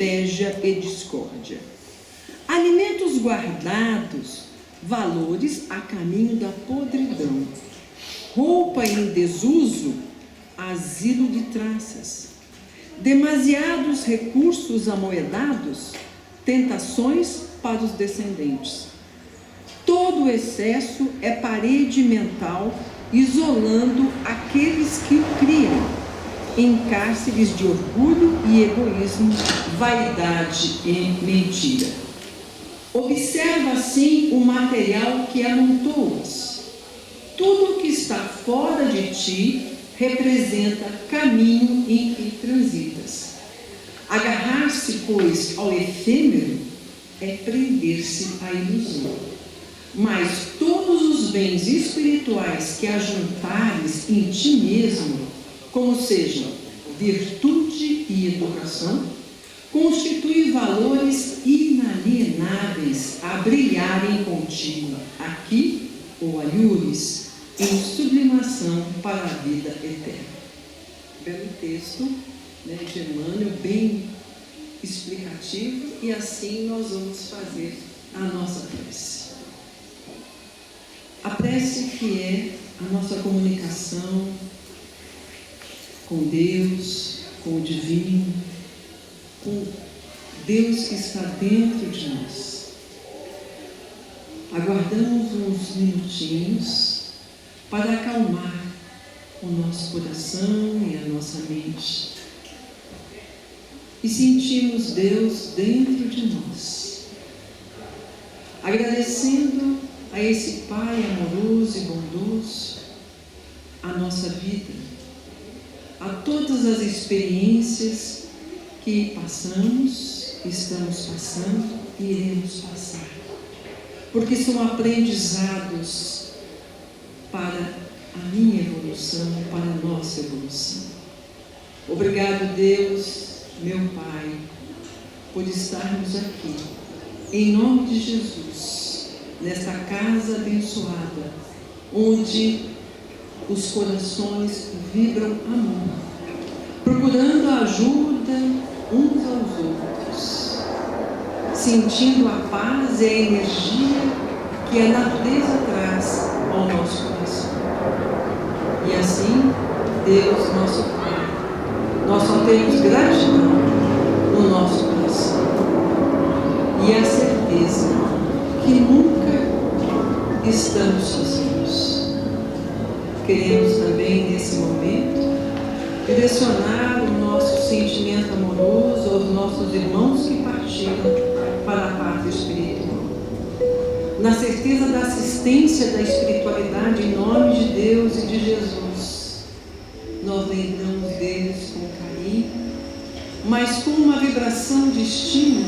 inveja e discórdia. Alimentos guardados, valores a caminho da podridão. Roupa em desuso, asilo de traças. Demasiados recursos amoedados, tentações para os descendentes. Todo excesso é parede mental, isolando aqueles que o criam, em cárceres de orgulho e egoísmo, vaidade e mentira. Observa assim o material que amontoas. Tudo o que está fora de ti representa caminho em que transitas. Agarrar-se, pois, ao efêmero é prender-se à ilusão. Mas todos os bens espirituais que ajuntares em ti mesmo, como sejam virtude e educação, constituem valores inalienáveis a brilharem contigo, aqui ou alhures, em sublimação para a vida eterna. Belo texto, de Emmanuel, bem explicativo, e assim nós vamos fazer a nossa prece. A prece que é a nossa comunicação com Deus, com o divino, com Deus que está dentro de nós. Aguardamos uns minutinhos para acalmar o nosso coração e a nossa mente e sentirmos Deus dentro de nós, agradecendo a esse Pai amoroso e bondoso a nossa vida, a todas as experiências que passamos, estamos passando e iremos passar, porque são aprendizados para a minha evolução, para a nossa evolução. Obrigado, Deus, meu Pai, por estarmos aqui, em nome de Jesus, nesta casa abençoada, onde os corações vibram amor, procurando a ajuda uns aos outros, sentindo a paz e a energia que a natureza traz ao nosso coração. E assim, Deus, nosso Pai, nós só temos gratidão no nosso coração e a certeza que nunca estamos sozinhos. Queremos também, nesse momento, direcionar o nosso sentimento amoroso aos nossos irmãos que partiram para a pátria espiritual, na certeza da assistência da espiritualidade em nome de Deus e de Jesus. Nós lembramos deles com carinho, mas com uma vibração de estímulo,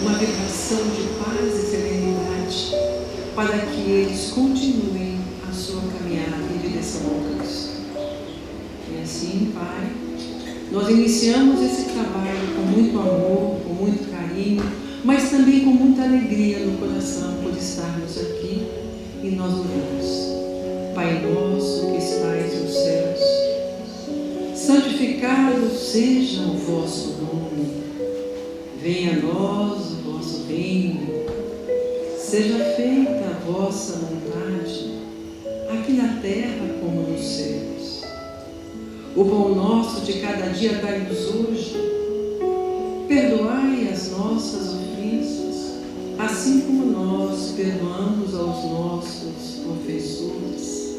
uma vibração de paz e serenidade, para que eles continuem a sua caminhada em direção ao Cristo. E assim, Pai, nós iniciamos esse trabalho com muito amor, com muito carinho, mas também com muita alegria no coração por estarmos aqui, e nós oramos. Pai nosso que estais nos céus, santificado seja o vosso nome. Venha a nós o vosso reino. Seja feita a vossa vontade, aqui na terra como nos céus. O pão nosso de cada dia dai-nos hoje. Perdoai as nossas ofensas, assim como nós perdoamos aos nossos ofensores.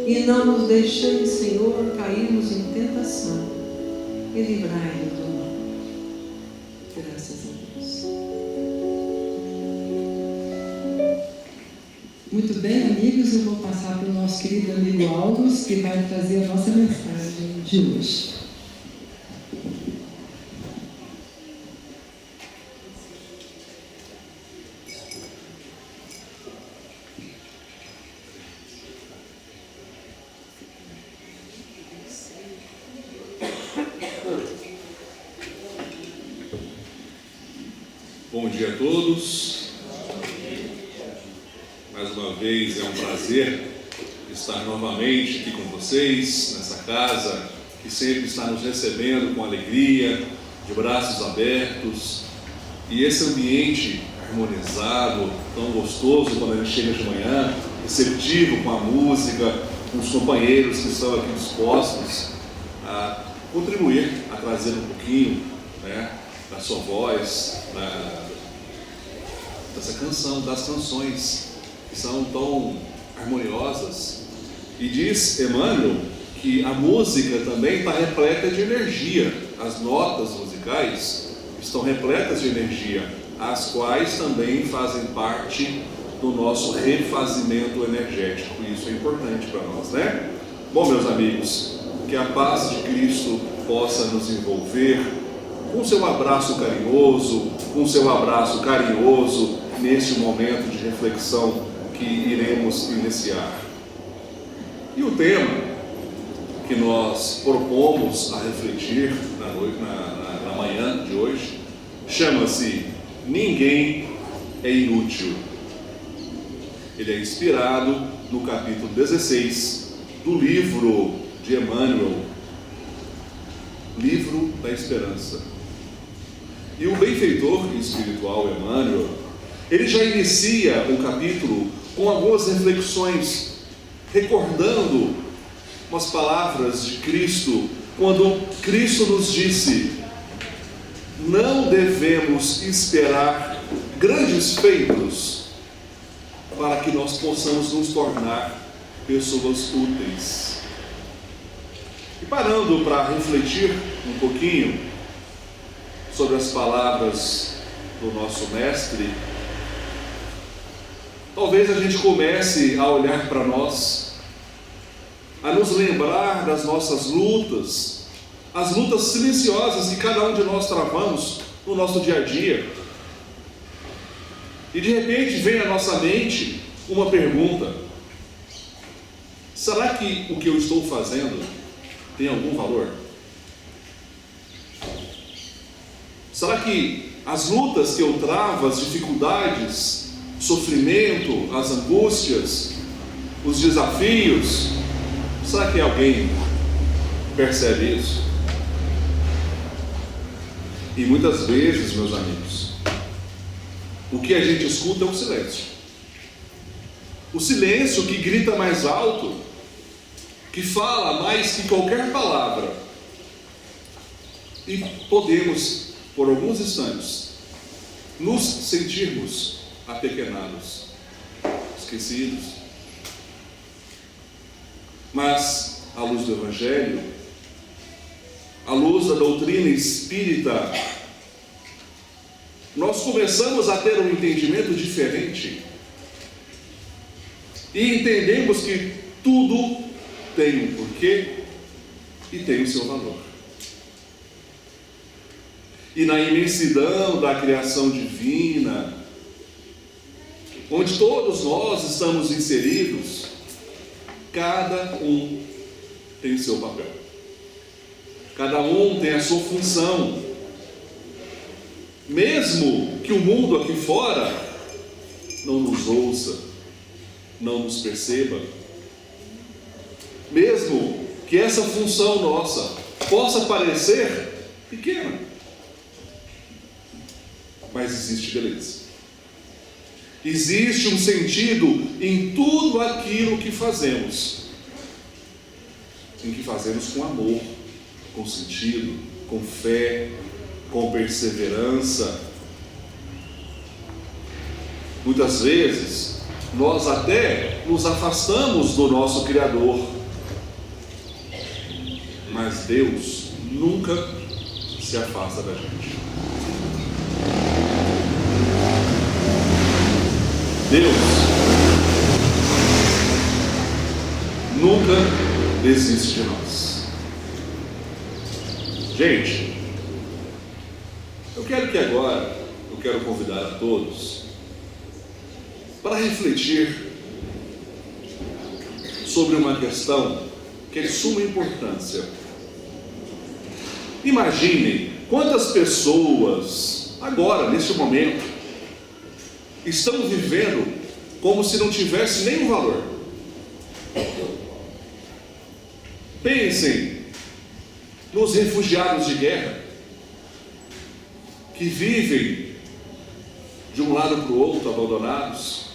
E não nos deixeis, Senhor, cairmos em tentação, e livrai-nos do mal. Graças a Deus. Muito bem, amigos, eu vou passar para o nosso querido amigo Aldos, que vai trazer a nossa mensagem de hoje. Bom dia a todos. Mais uma vez é um prazer estar novamente aqui com vocês, nessa casa que sempre está nos recebendo com alegria, de braços abertos, e esse ambiente harmonizado, tão gostoso quando a gente chega de manhã, receptivo com a música, com os companheiros que estão aqui dispostos a contribuir, a trazer um pouquinho, né, da sua voz, dessa canção, das canções que são tão harmoniosas. E diz Emmanuel que a música também está repleta de energia, as notas musicais estão repletas de energia, as quais também fazem parte do nosso refazimento energético, e isso é importante para nós, né? Bom, meus amigos, que a paz de Cristo possa nos envolver com seu abraço carinhoso, neste momento de reflexão que iremos iniciar. E o tema que nós propomos a refletir na manhã de hoje chama-se Ninguém é Inútil. Ele é inspirado no capítulo 16 do livro de Emmanuel, Livro da Esperança. E o benfeitor espiritual Emmanuel, ele já inicia o capítulo com algumas reflexões, recordando umas palavras de Cristo, quando Cristo nos disse: não devemos esperar grandes feitos para que nós possamos nos tornar pessoas úteis. E parando para refletir um pouquinho sobre as palavras do nosso mestre, talvez a gente comece a olhar para nós, a nos lembrar das nossas lutas, as lutas silenciosas que cada um de nós travamos no nosso dia a dia. E de repente vem à nossa mente uma pergunta: será que o que eu estou fazendo tem algum valor? Será que as lutas que eu travo, as dificuldades, o sofrimento, as angústias, os desafios, será que alguém percebe isso? E muitas vezes, meus amigos, o que a gente escuta é o silêncio. O silêncio que grita mais alto, que fala mais que qualquer palavra. E podemos, por alguns instantes, nos sentirmos apequenados, esquecidos. Mas, à luz do Evangelho, à luz da doutrina espírita, nós começamos a ter um entendimento diferente e entendemos que tudo tem um porquê e tem o seu valor. E na imensidão da criação divina, onde todos nós estamos inseridos, cada um tem o seu papel, cada um tem a sua função. Mesmo que o mundo aqui fora não nos ouça, não nos perceba, mesmo que essa função nossa possa parecer pequena, mas existe beleza, existe um sentido em tudo aquilo que fazemos, em que fazemos com amor, com sentido, com fé, com perseverança. Muitas vezes nós até nos afastamos do nosso Criador, mas Deus nunca se afasta da gente. Deus nunca desiste de nós. Gente, eu quero que agora, eu quero convidar a todos para refletir sobre uma questão que é de suma importância. Imaginem quantas pessoas, agora, neste momento, estão vivendo como se não tivesse nenhum valor. Pensem nos refugiados de guerra, que vivem de um lado para o outro, abandonados,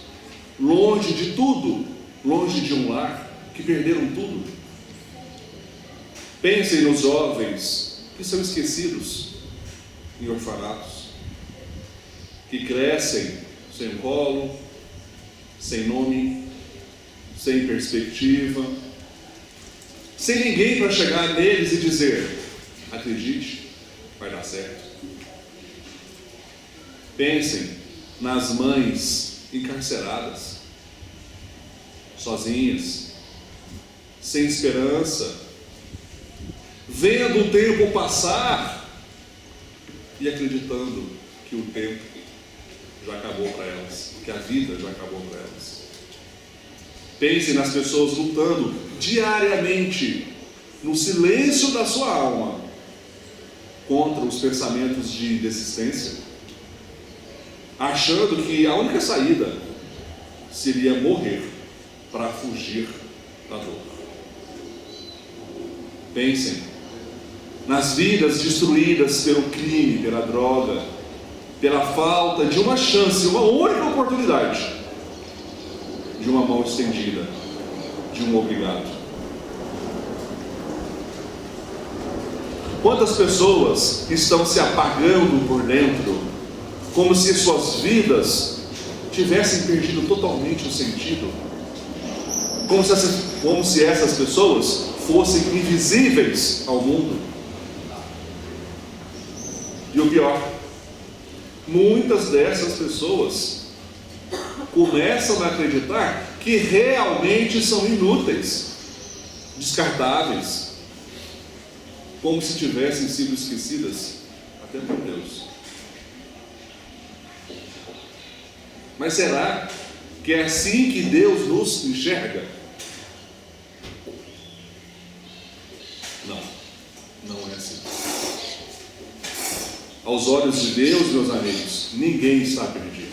longe de tudo, longe de um lar, que perderam tudo. Pensem nos jovens que são esquecidos em orfanatos, que crescem sem colo, sem nome, sem perspectiva, sem ninguém para chegar neles e dizer: acredite, vai dar certo. Pensem nas mães encarceradas, sozinhas, sem esperança, vendo o tempo passar e acreditando que o tempo já acabou para elas, que a vida já acabou para elas. Pensem nas pessoas lutando diariamente, no silêncio da sua alma, contra os pensamentos de desistência, achando que a única saída seria morrer para fugir da dor. Pensem nas vidas destruídas pelo crime, pela droga, pela falta de uma chance, uma única oportunidade, de uma mão estendida, de um obrigado. Quantas pessoas estão se apagando por dentro, como se suas vidas tivessem perdido totalmente o sentido, como se essas pessoas fossem invisíveis ao mundo. E o pior, muitas dessas pessoas começam a acreditar que realmente são inúteis, descartáveis, como se tivessem sido esquecidas até por Deus. Mas será que é assim que Deus nos enxerga? Não, não é assim. Aos olhos de Deus, meus amigos, ninguém está perdido.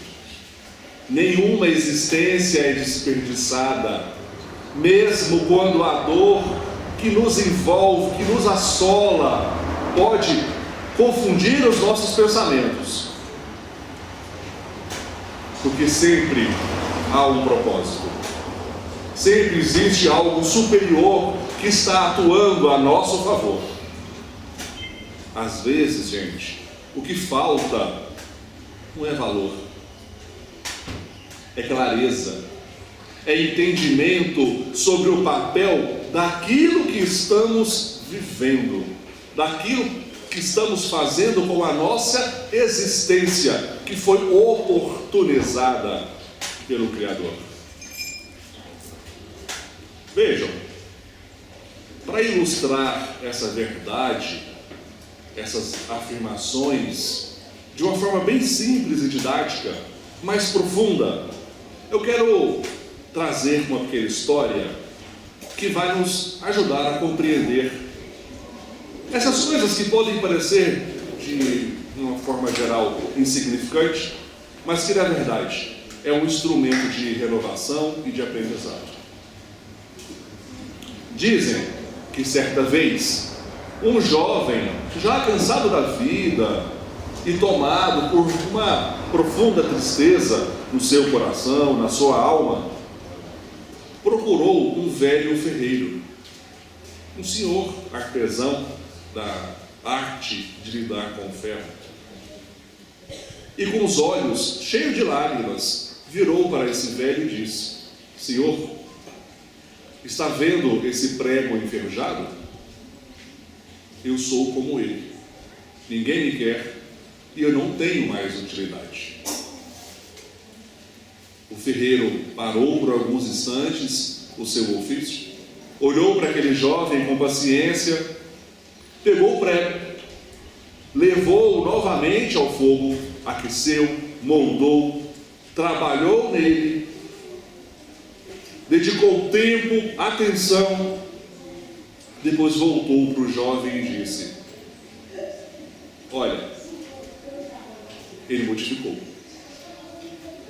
Nenhuma existência é desperdiçada, mesmo quando a dor que nos envolve, que nos assola, pode confundir os nossos pensamentos. Porque sempre há um propósito, sempre existe algo superior que está atuando a nosso favor. Às vezes, gente, o que falta não é valor, é clareza, é entendimento sobre o papel daquilo que estamos vivendo, daquilo que estamos fazendo com a nossa existência, que foi oportunizada pelo Criador. Vejam, para ilustrar essa verdade, essas afirmações, de uma forma bem simples e didática, mais profunda, eu quero trazer uma pequena história que vai nos ajudar a compreender essas coisas que podem parecer, de uma forma geral, insignificante, mas que na verdade é um instrumento de renovação e de aprendizado. Dizem que certa vez, um jovem, já cansado da vida e tomado por uma profunda tristeza no seu coração, na sua alma, procurou um velho ferreiro, um senhor artesão da arte de lidar com o ferro, e com os olhos cheios de lágrimas, virou para esse velho e disse: Senhor, está vendo esse prego enferrujado? Eu sou como ele, ninguém me quer e eu não tenho mais utilidade. O ferreiro parou por alguns instantes o seu ofício, olhou para aquele jovem com paciência, pegou o prego, levou-o novamente ao fogo, aqueceu, moldou, trabalhou nele, dedicou tempo, atenção, depois voltou para o jovem e disse: olha, ele modificou.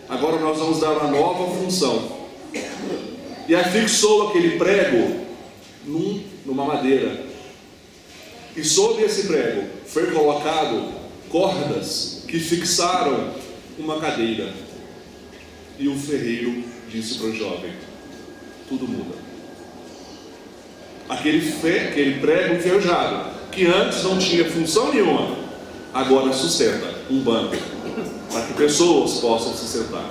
Agora nós vamos dar uma nova função. E afixou aquele prego numa madeira. E sobre esse prego foi colocado cordas que fixaram uma cadeira. E o ferreiro disse para o jovem: tudo muda. Aquele prego enferrujado, que antes não tinha função nenhuma, agora sustenta um banco para que pessoas possam se sentar.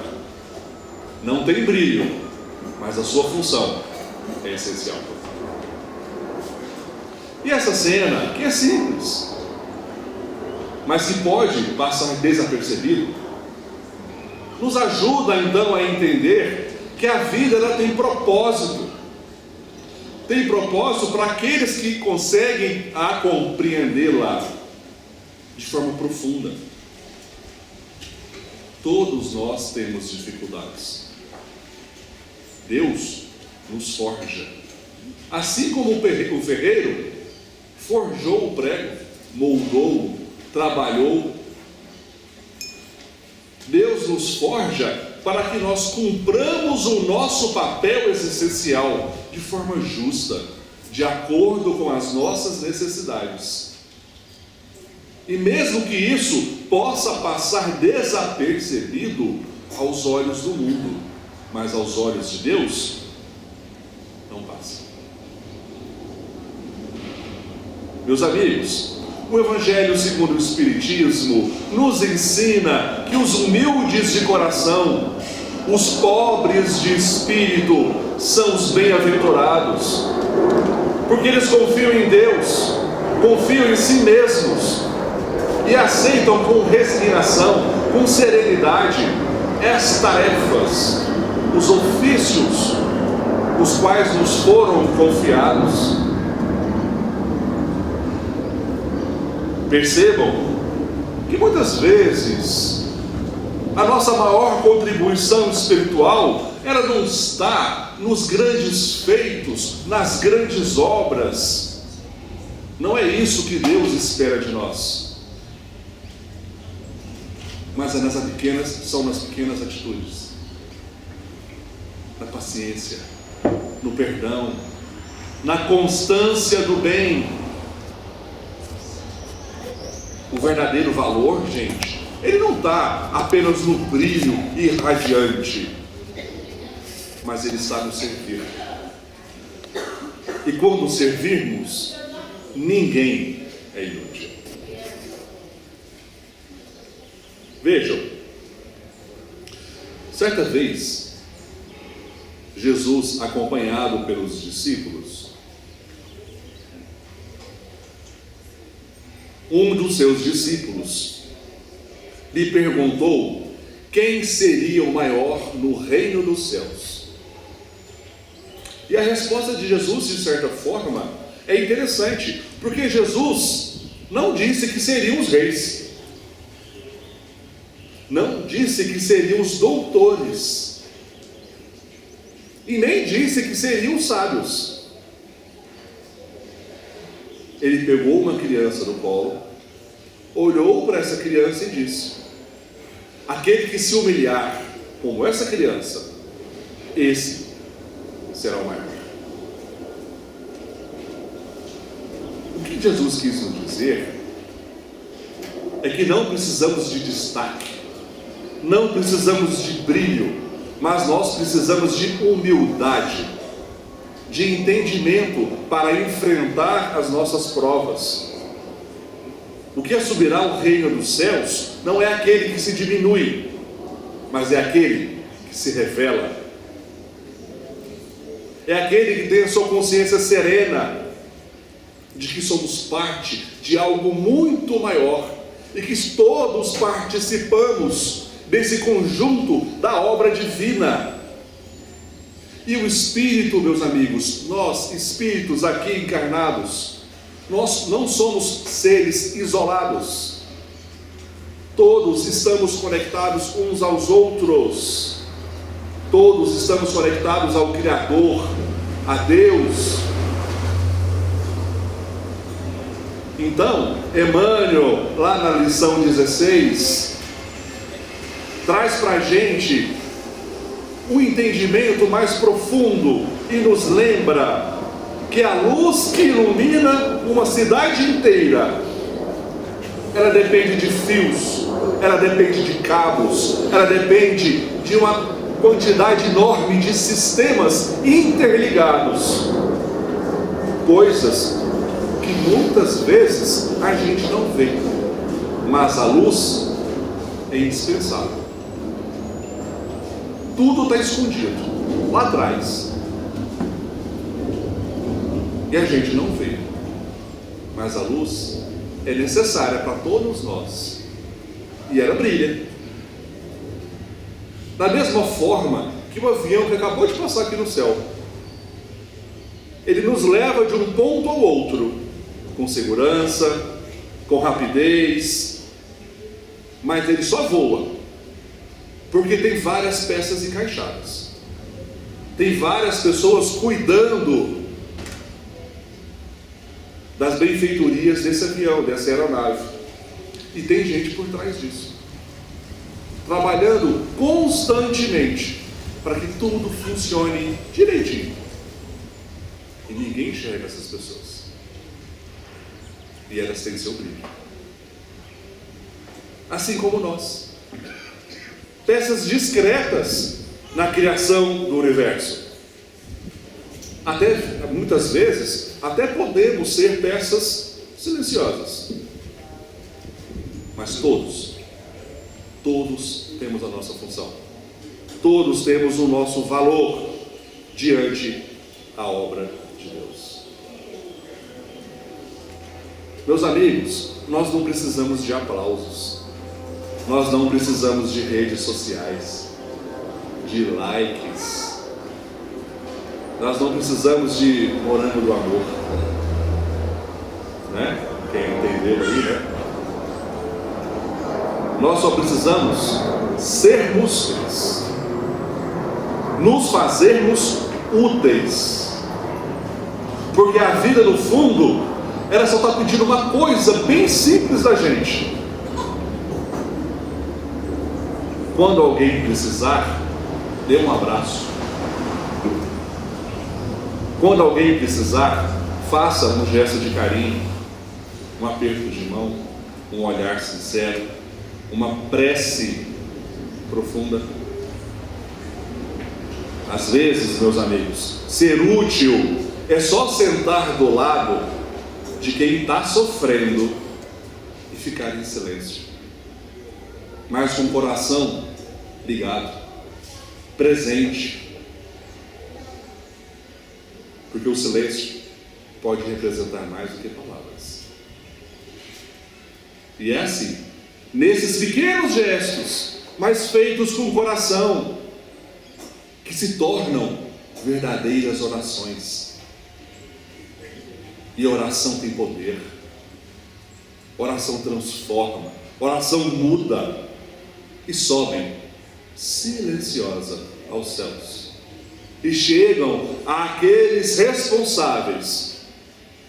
Não tem brilho, mas a sua função é essencial. E essa cena, que é simples, mas que pode passar desapercebido, nos ajuda então a entender que a vida ela tem propósito. Tem propósito para aqueles que conseguem a compreendê-la de forma profunda. Todos nós temos dificuldades. Deus nos forja. Assim como o ferreiro forjou o prego, moldou, trabalhou, Deus nos forja para que nós cumpramos o nosso papel existencial de forma justa, de acordo com as nossas necessidades. E mesmo que isso possa passar desapercebido aos olhos do mundo, mas aos olhos de Deus, não passa. Meus amigos, o Evangelho segundo o Espiritismo nos ensina que os humildes de coração, os pobres de espírito, são os bem-aventurados, porque eles confiam em Deus, confiam em si mesmos e aceitam com resignação, com serenidade, as tarefas, os ofícios, os quais nos foram confiados. Percebam que muitas vezes a nossa maior contribuição espiritual, ela não está nos grandes feitos, nas grandes obras. Não é isso que Deus espera de nós, mas são nas pequenas atitudes, na paciência, no perdão, na constância do bem. O verdadeiro valor, gente, ele não está apenas no brilho irradiante, mas ele está no servir. E quando servirmos, ninguém é inútil. Vejam, certa vez, Jesus, acompanhado pelos discípulos, um dos seus discípulos lhe perguntou quem seria o maior no reino dos céus. E a resposta de Jesus, de certa forma, é interessante, porque Jesus não disse que seriam os reis, não disse que seriam os doutores, e nem disse que seriam os sábios. Ele pegou uma criança no colo, olhou para essa criança e disse: aquele que se humilhar como essa criança, esse será o maior. O que Jesus quis nos dizer é que não precisamos de destaque, não precisamos de brilho, mas nós precisamos de humildade, de entendimento para enfrentar as nossas provas. O que subirá ao reino dos céus não é aquele que se diminui, mas é aquele que se revela. É aquele que tem a sua consciência serena de que somos parte de algo muito maior e que todos participamos desse conjunto da obra divina. E o Espírito, meus amigos, nós, espíritos aqui encarnados, nós não somos seres isolados. Todos estamos conectados uns aos outros. Todos estamos conectados ao Criador, a Deus. Então, Emmanuel, lá na lição 16, traz para a gente um entendimento mais profundo e nos lembra que a luz que ilumina uma cidade inteira ela depende de fios, ela depende de cabos, ela depende de uma quantidade enorme de sistemas interligados. Coisas que muitas vezes a gente não vê, mas a luz é indispensável. Tudo está escondido lá atrás e a gente não vê, mas a luz é necessária para todos nós e ela brilha. Da mesma forma que o avião que acabou de passar aqui no céu, ele nos leva de um ponto ao outro, com segurança, com rapidez, mas ele só voa, porque tem várias peças encaixadas, tem várias pessoas cuidando das benfeitorias desse avião, dessa aeronave, e tem gente por trás disso, trabalhando constantemente para que tudo funcione direitinho. E ninguém enxerga essas pessoas. E elas têm seu brilho. Assim como nós. Peças discretas na criação do universo. Até, muitas vezes, até podemos ser peças silenciosas. Mas todos temos a nossa função. Todos temos o nosso valor diante da obra de Deus. Meus amigos, nós não precisamos de aplausos, nós não precisamos de redes sociais, de likes, nós não precisamos de morango do amor, né? Quem entendeu aí, né? Nós só precisamos sermos úteis, nos fazermos úteis, porque a vida, no fundo, ela só está pedindo uma coisa bem simples da gente. Quando alguém precisar, dê um abraço. Quando alguém precisar, faça um gesto de carinho, um aperto de mão, um olhar sincero, uma prece profunda. Às vezes, meus amigos, ser útil é só sentar do lado de quem está sofrendo e ficar em silêncio, mas com o coração ligado, presente, porque o silêncio pode representar mais do que palavras. E é assim, nesses pequenos gestos, mas feitos com o coração, que se tornam verdadeiras orações. E a oração tem poder, oração transforma, oração muda, e sobem silenciosa aos céus, e chegam àqueles responsáveis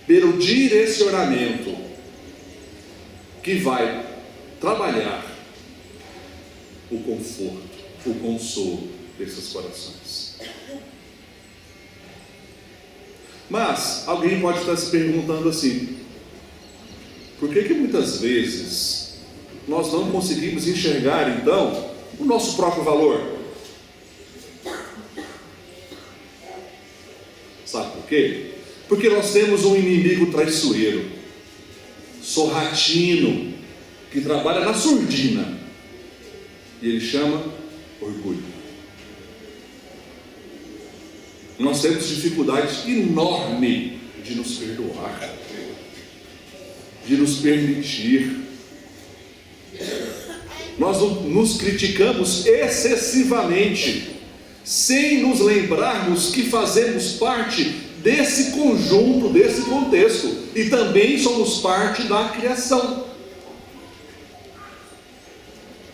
pelo direcionamento que vai trabalhar o conforto, o consolo desses corações. Mas alguém pode estar se perguntando assim: por que muitas vezes nós não conseguimos enxergar então o nosso próprio valor? Sabe por quê? Porque nós temos um inimigo traiçoeiro, sorratino, que trabalha na surdina, e ele chama orgulho. Nós temos dificuldade enorme de nos perdoar, de nos permitir. Nós nos criticamos excessivamente, sem nos lembrarmos que fazemos parte desse conjunto, desse contexto, e também somos parte da criação.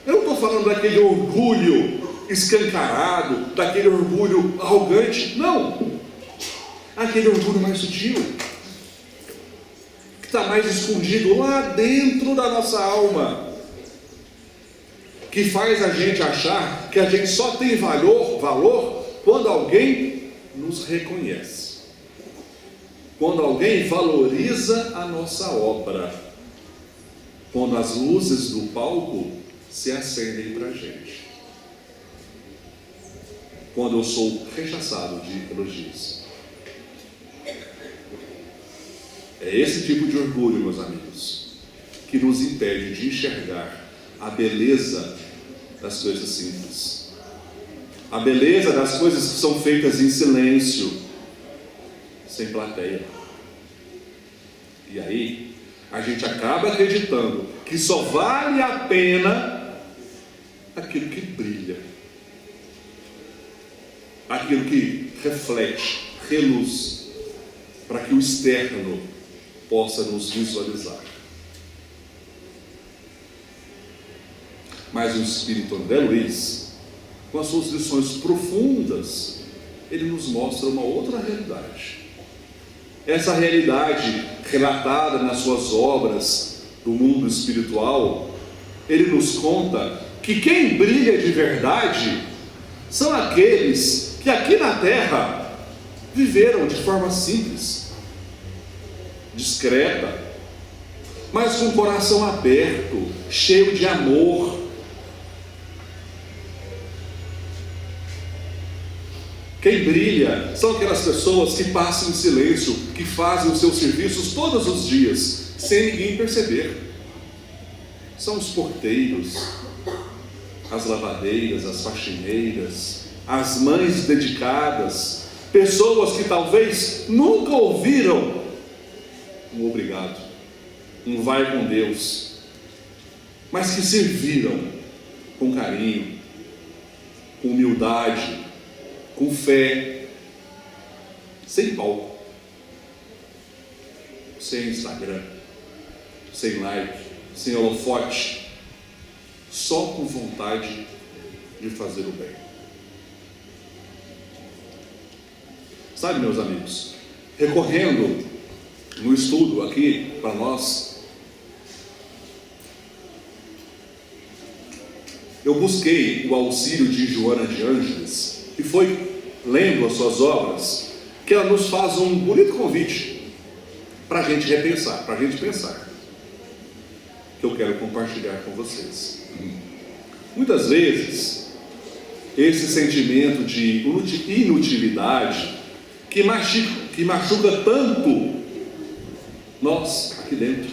Eu não estou falando daquele orgulho escancarado, daquele orgulho arrogante, não. Aquele orgulho mais sutil, que está mais escondido lá dentro da nossa alma, que faz a gente achar que a gente só tem valor quando alguém nos reconhece, quando alguém valoriza a nossa obra. quando as luzes do palco se acendem para a gente. Quando eu sou rechaçado de elogios. É esse tipo de orgulho, meus amigos, que nos impede de enxergar a beleza das coisas simples. A beleza das coisas que são feitas em silêncio, sem plateia. E aí, a gente acaba acreditando que só vale a pena aquilo que brilha, aquilo que reflete, reluz, para que o externo possa nos visualizar. Mas o Espírito André Luiz, com as suas lições profundas, ele nos mostra uma outra realidade. Essa realidade relatada nas suas obras do mundo espiritual, ele nos conta que quem brilha de verdade são aqueles que aqui na terra viveram de forma simples, discreta, mas com o coração aberto, cheio de amor. Quem brilha são aquelas pessoas que passam em silêncio, que fazem os seus serviços todos os dias, sem ninguém perceber. São os porteiros, as lavadeiras, as faxineiras, as mães dedicadas, pessoas que talvez nunca ouviram um obrigado, um vai com Deus, mas que serviram com carinho, com humildade, com fé, sem palco, sem Instagram, sem like, sem holofote, só com vontade de fazer o bem. Sabe, meus amigos, recorrendo no estudo aqui para nós, eu busquei o auxílio de Joana de Ângeles, e foi lendo as suas obras que ela nos faz um bonito convite para a gente repensar, para a gente pensar, que eu quero compartilhar com vocês. Muitas vezes esse sentimento de inutilidade que machuca tanto nós aqui dentro,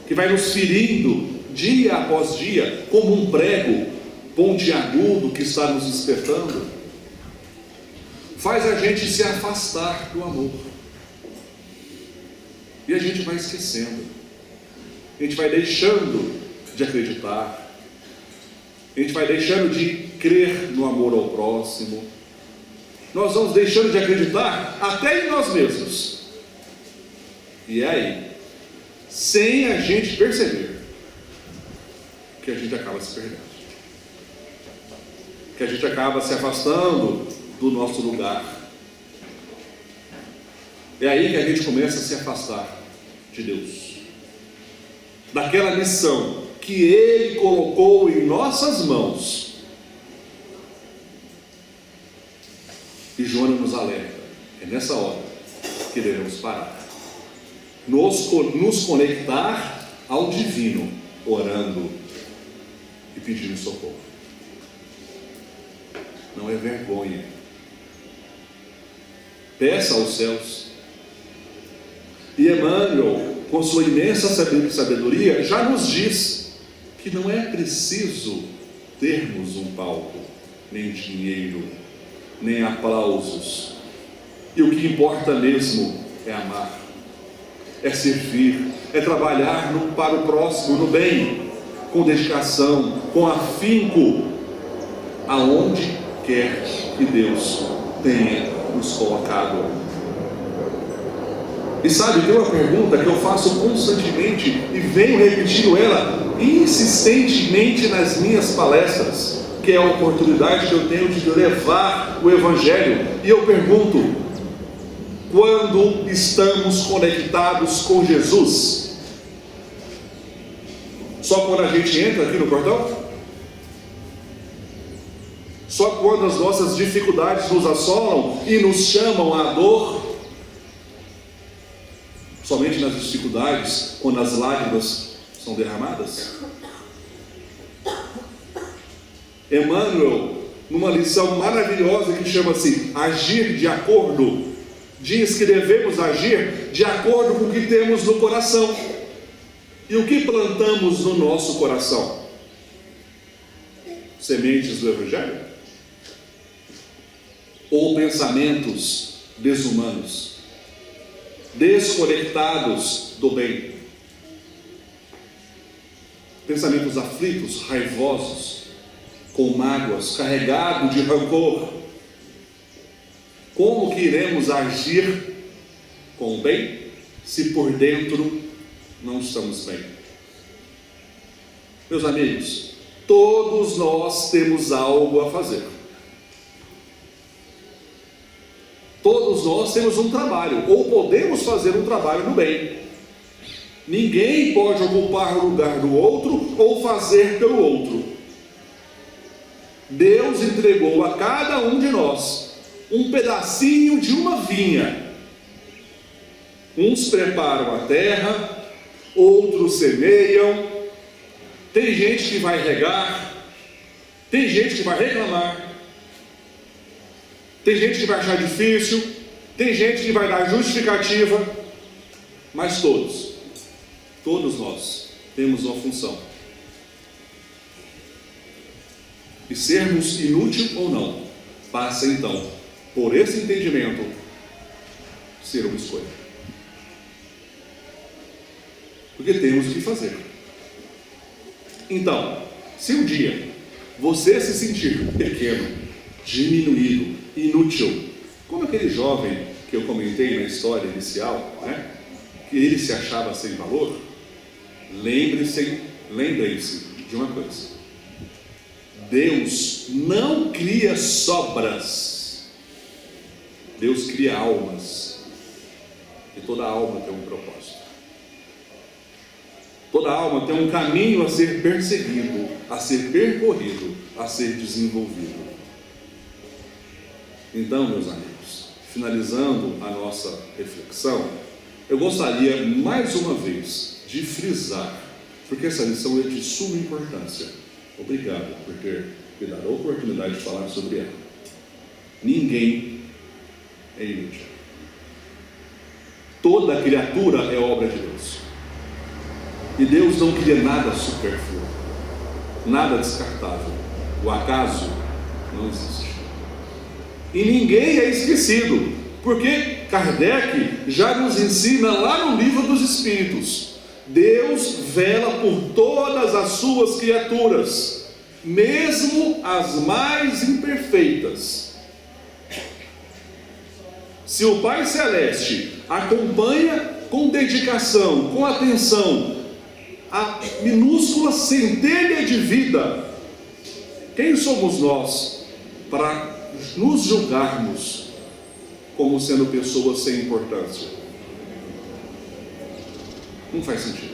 que vai nos ferindo dia após dia como um prego pontiagudo que está nos espetando, faz a gente se afastar do amor. E a gente vai esquecendo. A gente vai deixando de acreditar. A gente vai deixando de crer no amor ao próximo. Nós vamos deixando de acreditar até em nós mesmos. E é aí, sem a gente perceber, que a gente acaba se perdendo. Que a gente acaba se afastando do nosso lugar. É aí que a gente começa a se afastar de Deus, daquela missão que Ele colocou em nossas mãos. E Joana nos alerta, é nessa hora que devemos parar, nos conectar ao divino, orando e pedindo socorro. Não é vergonha. Peça aos céus. E Emmanuel, com sua imensa sabedoria, já nos diz que não é preciso termos um palco, nem dinheiro, nem aplausos. E o que importa mesmo é amar, é servir, é trabalhar para o próximo no bem, com dedicação, com afinco, aonde quer que Deus tenha nos colocado. E sabe, tem uma pergunta que eu faço constantemente e venho repetindo ela insistentemente nas minhas palestras, que é a oportunidade que eu tenho de levar o Evangelho. E eu pergunto: quando estamos conectados com Jesus? Só quando a gente entra aqui no portão? Só quando as nossas dificuldades nos assolam e nos chamam à dor? Somente nas dificuldades, quando as lágrimas são derramadas. Emmanuel, numa lição maravilhosa que chama-se Agir de Acordo, diz que devemos agir de acordo com o que temos no coração. E o que plantamos no nosso coração? Sementes do Evangelho? Ou pensamentos desumanos, desconectados do bem? Pensamentos aflitos, raivosos, com mágoas, carregados de rancor. Como que iremos agir com o bem se por dentro não estamos bem? Meus amigos, todos nós temos algo a fazer. Todos nós temos um trabalho, ou podemos fazer um trabalho no bem. Ninguém pode ocupar o lugar do outro ou fazer pelo outro. Deus entregou a cada um de nós um pedacinho de uma vinha. Uns preparam a terra, outros semeiam. Tem gente que vai regar, tem gente que vai reclamar, tem gente que vai achar difícil, tem gente que vai dar justificativa, mas todos nós temos uma função. E sermos inútil ou não, passa então por esse entendimento ser uma escolha. Porque temos o que fazer. Então, se um dia você se sentir pequeno, diminuído, inútil, como aquele jovem que eu comentei na história inicial, que ele se achava sem valor, lembrem-se de uma coisa: Deus não cria sobras, Deus cria almas, e toda alma tem um propósito. Toda alma tem um caminho a ser perseguido, a ser percorrido, a ser desenvolvido. Então, meus amigos, finalizando a nossa reflexão, eu gostaria mais uma vez de frisar, porque essa lição é de suma importância. Obrigado por ter me dado a oportunidade de falar sobre ela. Ninguém é inútil. Toda criatura é obra de Deus. E Deus não cria nada supérfluo, nada descartável. O acaso não existe. E ninguém é esquecido, porque Kardec já nos ensina lá no Livro dos Espíritos: Deus vela por todas as suas criaturas, mesmo as mais imperfeitas. Se o Pai Celeste acompanha com dedicação, com atenção, a minúscula centelha de vida, quem somos nós para nos julgarmos como sendo pessoas sem importância? Não faz sentido.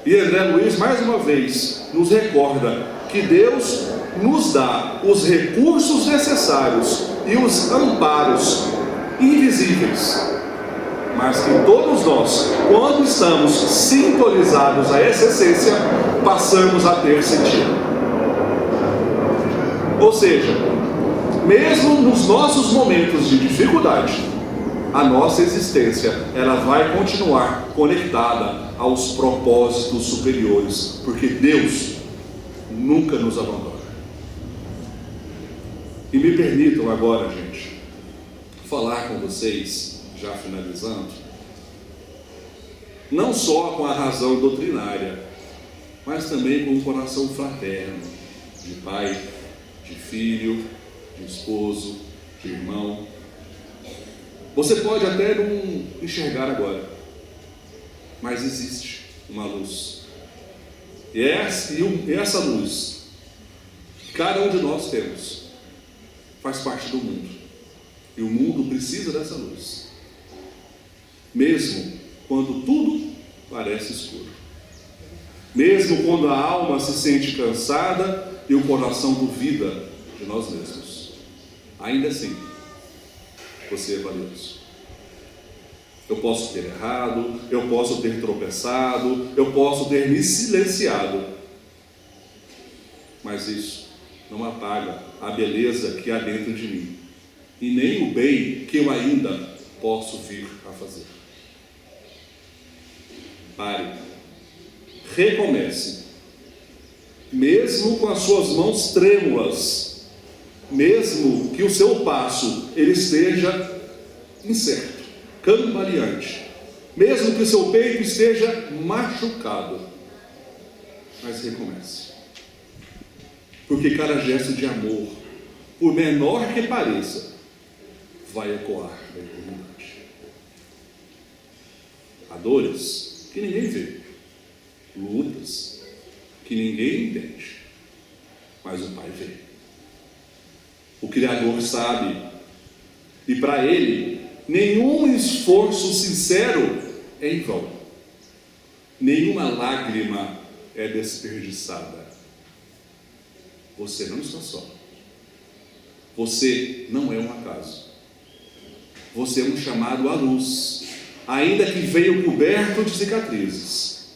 E André Luiz, mais uma vez, nos recorda que Deus nos dá os recursos necessários e os amparos invisíveis, mas que todos nós, quando estamos sintonizados a essa essência, passamos a ter sentido. Ou seja, mesmo nos nossos momentos de dificuldade, a nossa existência, ela vai continuar conectada aos propósitos superiores, porque Deus nunca nos abandona. E me permitam agora, gente, falar com vocês, já finalizando, não só com a razão doutrinária, mas também com o coração fraterno, de pai, de filho, de esposo, de irmão. Você pode até não enxergar agora, mas existe uma luz. E essa luz, que cada um de nós temos, faz parte do mundo. E o mundo precisa dessa luz, mesmo quando tudo parece escuro, mesmo quando a alma se sente cansada e o coração duvida de nós mesmos. Ainda assim, você é valioso. Eu posso ter errado, eu posso ter tropeçado, eu posso ter me silenciado, mas isso não apaga a beleza que há dentro de mim, e nem o bem que eu ainda posso vir a fazer. Pare, recomece, mesmo com as suas mãos trêmulas, mesmo que o seu passo ele esteja incerto, cambaleante, mesmo que o seu peito esteja machucado, mas recomece, porque cada gesto de amor, por menor que pareça, vai ecoar na eternidade. Há dores que ninguém vê, lutas que ninguém entende, mas o Pai vê. O Criador sabe, e para Ele nenhum esforço sincero é em vão, nenhuma lágrima é desperdiçada. Você não está só, você não é um acaso, você é um chamado à luz, ainda que veio coberto de cicatrizes,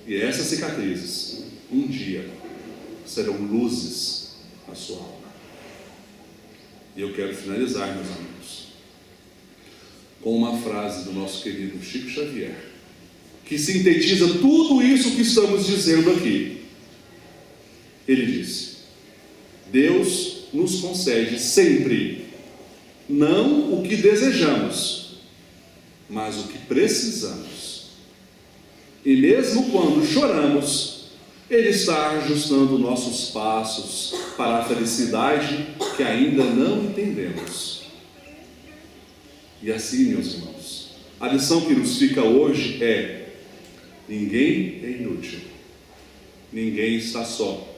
e essas cicatrizes um dia serão luzes na sua alma. E eu quero finalizar, meus amigos, com uma frase do nosso querido Chico Xavier, que sintetiza tudo isso que estamos dizendo aqui. Ele disse: Deus nos concede sempre, não o que desejamos, mas o que precisamos. E mesmo quando choramos, Ele está ajustando nossos passos para a felicidade que ainda não entendemos. E assim, meus irmãos, a lição que nos fica hoje é: ninguém é inútil, ninguém está só,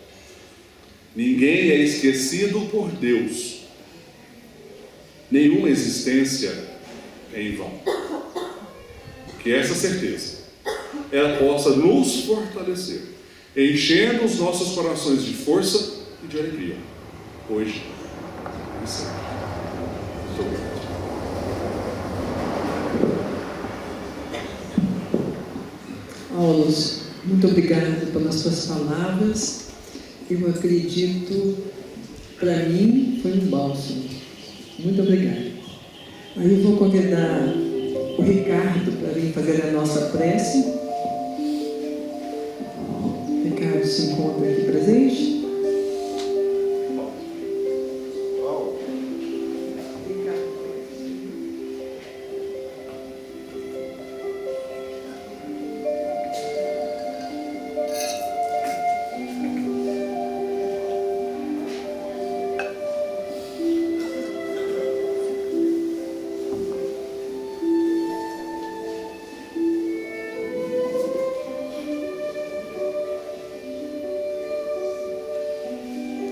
ninguém é esquecido por Deus, nenhuma existência é em vão. Que essa certeza ela possa nos fortalecer, enchendo os nossos corações de força e de alegria, hoje e sempre. Muito obrigado. Aulos, muito obrigada pelas suas palavras. Eu acredito, para mim, foi um bálsamo. Muito obrigada. Aí eu vou convidar o Ricardo para vir fazer a nossa prece. Ricardo se encontra aqui presente.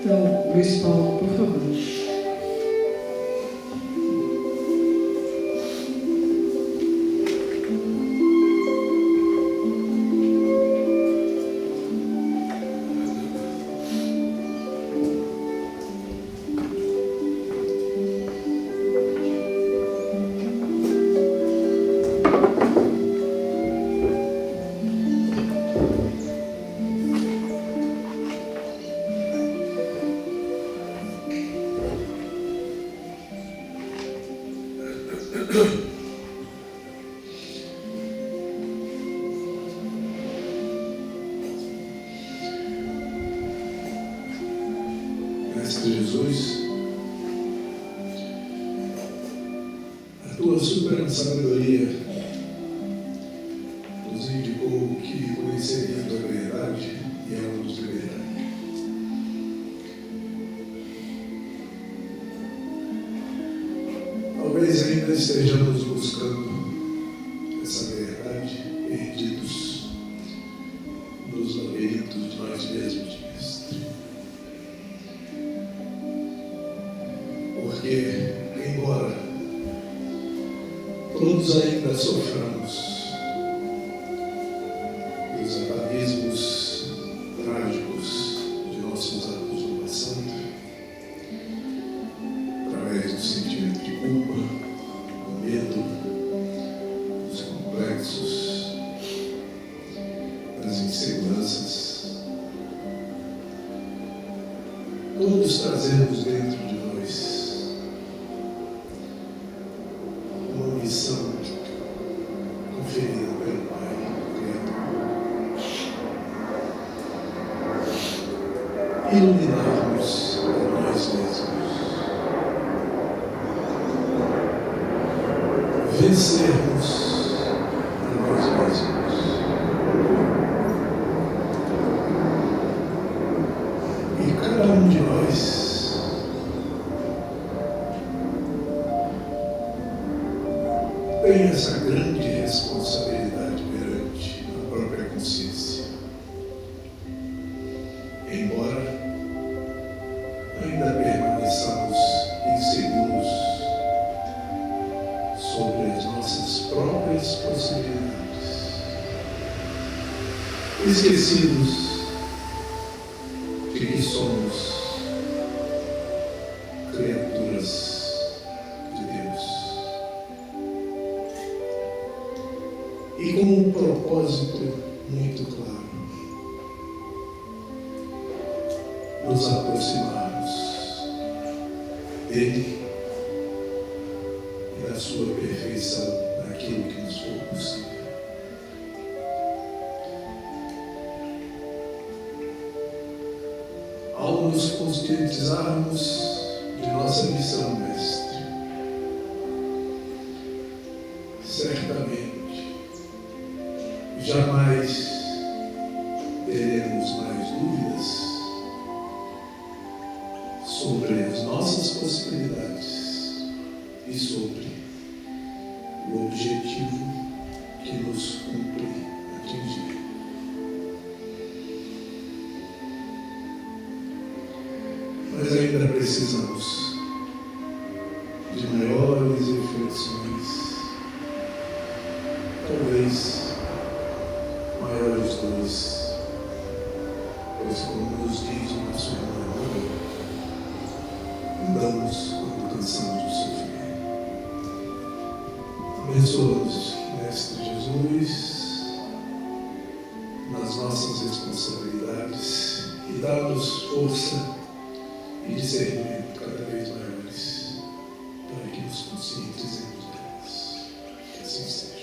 Então, Luiz Paulo, por favor. Mestre Jesus, a tua suprema sabedoria nos indicou que o conhecimento é verdade e ela nos liberta. Talvez ainda estejamos buscando essa verdade perdidos nos labirintos de nós mesmos, Mestre. Porque, embora todos ainda soframos dos abismos trágicos de nossos atos no passado, através do sentimento de culpa, do medo, Todos trazemos dentro de nós uma missão conferida pelo Pai Criador. Iluminarmos a nós mesmos. Vencermos a nós mesmos. E cada um de nós tem essa grande responsabilidade perante a própria consciência. Embora ainda permaneçamos inseguros sobre as nossas próprias possibilidades, esquecidos de que somos criaturas de Deus e com um propósito muito claro: nos aproximarmos dele e da sua perfeição naquilo que nos for possível. Ao nos conscientizarmos de nossa missão, Mestre, certamente jamais teremos mais dúvidas sobre as nossas possibilidades e sobre o objetivo que nos cumpre atingir. Mas ainda precisamos de maiores reflexões, talvez maiores dores, pois, como nos diz o nosso irmão, andamos quando cansamos de sofrer. Abençoa-nos, Mestre Jesus, nas nossas responsabilidades e dá-nos força e discernimento cada vez maiores para que nos conscientizemos delas. Que assim seja.